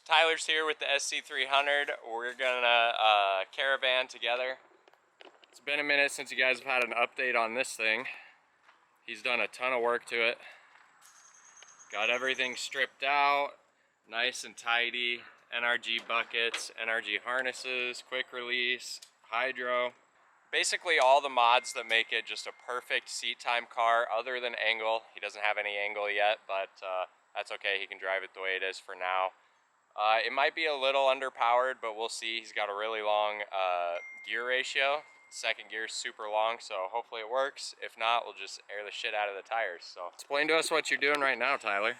Tyler's here with the SC300. We're gonna caravan together. It's been a minute since you guys have had an update on this thing. He's done a ton of work to it. Got everything stripped out, nice and tidy. NRG buckets, NRG harnesses, quick release, hydro. Basically all the mods that make it just a perfect seat time car other than angle. He doesn't have any angle yet, but that's okay. He can drive it the way it is for now. It might be a little underpowered, but we'll see. He's got a really long gear ratio. Second gear is super long, so hopefully it works. If not, we'll just air the shit out of the tires. So explain to us what you're doing right now, Tyler.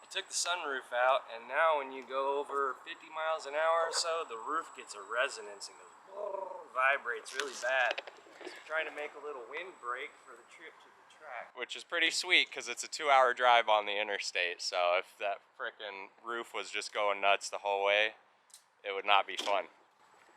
I took the sunroof out, and now when you go over 50 miles an hour or so, the roof gets a resonance and goes, vibrates really bad. So I'm trying to make a little windbreak for the trip to the track. Which is pretty sweet because it's a 2-hour drive on the interstate. So if that frickin' roof was just going nuts the whole way, it would not be fun.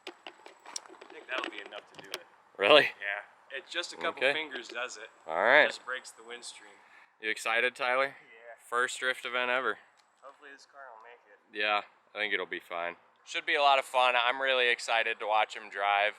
I think that'll be enough to do it. Really? Yeah. It's just a couple fingers does it. All right. It just breaks the wind stream. You excited, Tyler? Yeah. First drift event ever. Hopefully this car will make it. Yeah, I think it'll be fine. Should be a lot of fun. I'm really excited to watch him drive.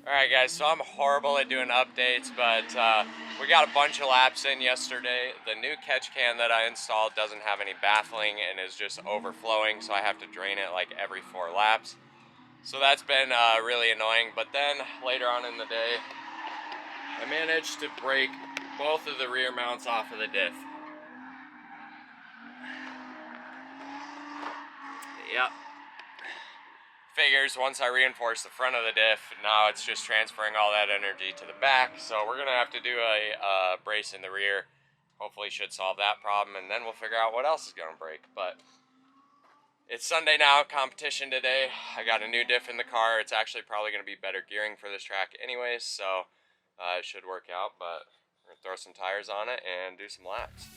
Alright guys, so I'm horrible at doing updates, but we got a bunch of laps in yesterday. The new catch can that I installed doesn't have any baffling and is just overflowing, so I have to drain it like every 4 laps. So that's been really annoying, but then later on in the day, I managed to break both of the rear mounts off of the diff. Yep. Figures once I reinforce the front of the diff, now it's just transferring all that energy to the back. So we're gonna have to do a brace in the rear. Hopefully should solve that problem, and then we'll figure out what else is gonna break. But it's Sunday now, competition today. I got a new diff in the car. It's actually probably gonna be better gearing for this track anyways, so it should work out. But we're gonna throw some tires on it and do some laps.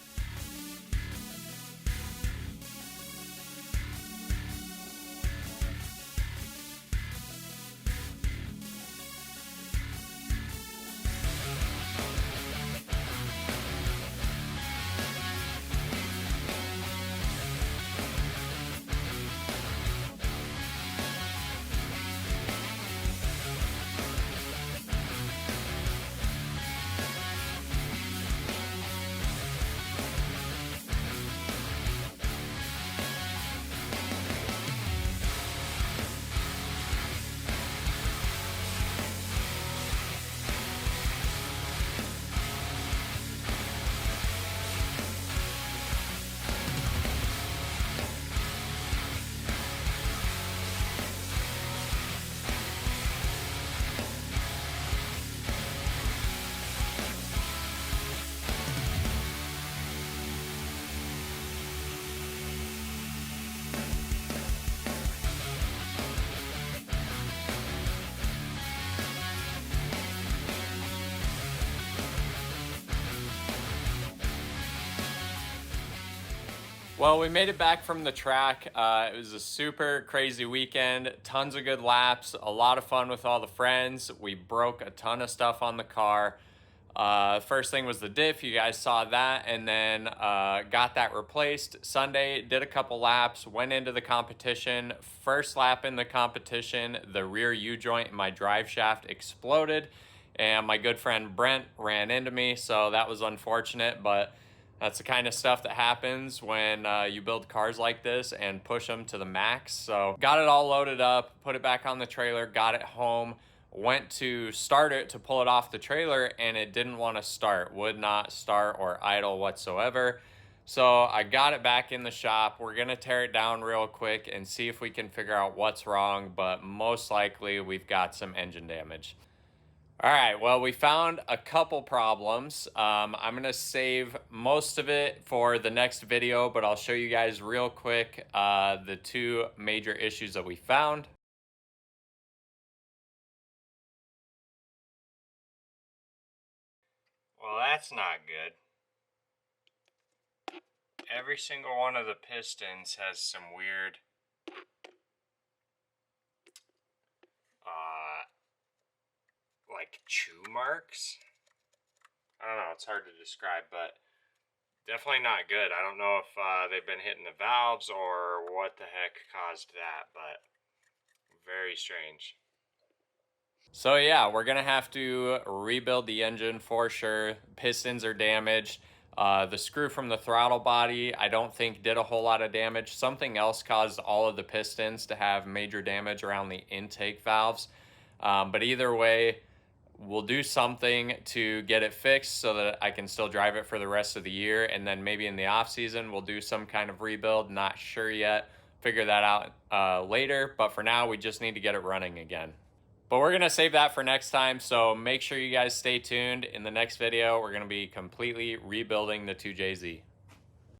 Well, we made it back from the track. It was a super crazy weekend, tons of good laps, a lot of fun with all the friends. We broke a ton of stuff on the car. First thing was the diff, you guys saw that, and then got that replaced. Sunday, did a couple laps, went into the competition. First lap in the competition, the rear U-joint in my drive shaft exploded, and my good friend Brent ran into me, so that was unfortunate, but that's the kind of stuff that happens when you build cars like this and push them to the max. So got it all loaded up, put it back on the trailer, got it home, went to start it to pull it off the trailer, and it didn't want to start, would not start or idle whatsoever. So I got it back in the shop. We're gonna tear it down real quick and see if we can figure out what's wrong, but most likely we've got some engine damage. All right, well, we found a couple problems. I'm gonna save most of it for the next video, but I'll show you guys real quick the 2 major issues that we found. Well, that's not good. Every single one of the pistons has some weird like chew marks. I don't know, it's hard to describe, but definitely not good. I don't know if they've been hitting the valves or what the heck caused that, but very strange. So yeah, we're gonna have to rebuild the engine for sure. Pistons are damaged. The screw from the throttle body, I don't think did a whole lot of damage. Something else caused all of the pistons to have major damage around the intake valves. But either way, we'll do something to get it fixed so that I can still drive it for the rest of the year. And then maybe in the off season, we'll do some kind of rebuild. Not sure yet. Figure that out later. But for now, we just need to get it running again. But we're going to save that for next time. So make sure you guys stay tuned. In the next video, we're going to be completely rebuilding the 2JZ.